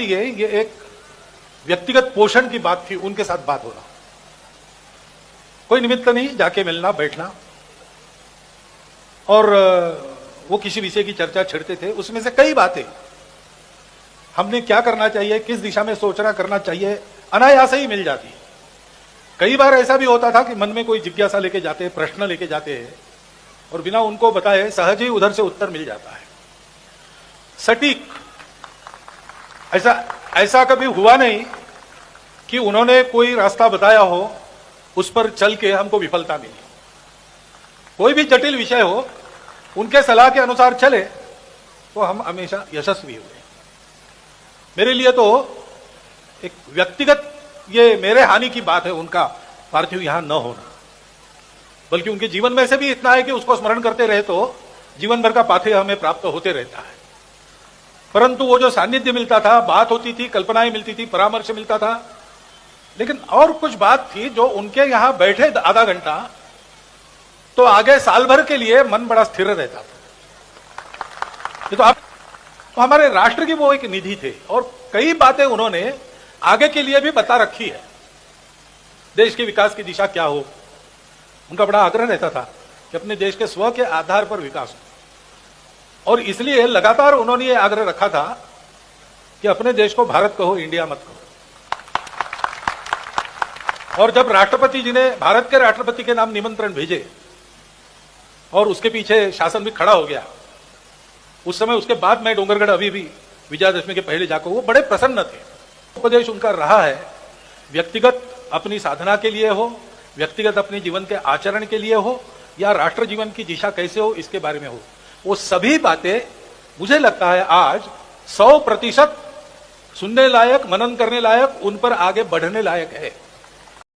ये एक व्यक्तिगत पोषण की बात थी, उनके साथ बात होना, कोई निमित्त नहीं, जाके मिलना बैठना, और वो किसी विषय की चर्चा छेड़ते थे। उसमें से कई बातें हमने क्या करना चाहिए, किस दिशा में सोचना करना चाहिए, अनायास ही मिल जाती है। कई बार ऐसा भी होता था कि मन में कोई जिज्ञासा लेके जाते हैं, प्रश्न लेके जाते हैं, और बिना उनको बताए सहज ही उधर से उत्तर मिल जाता है सटीक। ऐसा कभी हुआ नहीं कि उन्होंने कोई रास्ता बताया हो, उस पर चल के हमको विफलता मिली। कोई भी जटिल विषय हो, उनके सलाह के अनुसार चले तो हम हमेशा यशस्वी हुए। मेरे लिए तो एक व्यक्तिगत ये मेरे हानि की बात है उनका पार्थिव यहां न होना, बल्कि उनके जीवन में से भी इतना है कि उसको स्मरण करते रहे तो जीवन भर का पाथेय हमें प्राप्त होते रहता है। परंतु वो जो सानिध्य मिलता था, बात होती थी, कल्पनाएं मिलती थी, परामर्श मिलता था, लेकिन और कुछ बात थी जो उनके यहां बैठे आधा घंटा तो आगे साल भर के लिए मन बड़ा स्थिर रहता था। ये तो हमारे राष्ट्र की वो एक निधि थे, और कई बातें उन्होंने आगे के लिए भी बता रखी है। देश के विकास की दिशा क्या हो, उनका बड़ा आग्रह रहता था कि अपने देश के स्व के आधार पर विकास हो, और इसलिए लगातार उन्होंने ये आग्रह रखा था कि अपने देश को भारत कहो, इंडिया मत कहो। और जब राष्ट्रपति जी ने भारत के राष्ट्रपति के नाम निमंत्रण भेजे और उसके पीछे शासन भी खड़ा हो गया, उस समय उसके बाद मैं डोंगरगढ़ अभी भी विजयादशमी के पहले जाकर, वो बड़े प्रसन्न थे। उपदेश उनका रहा है, व्यक्तिगत अपनी साधना के लिए हो, व्यक्तिगत अपने जीवन के आचरण के लिए हो, या राष्ट्र जीवन की दिशा कैसे हो इसके बारे में हो, वो सभी बातें मुझे लगता है आज 100% सुनने लायक, मनन करने लायक, उन पर आगे बढ़ने लायक है।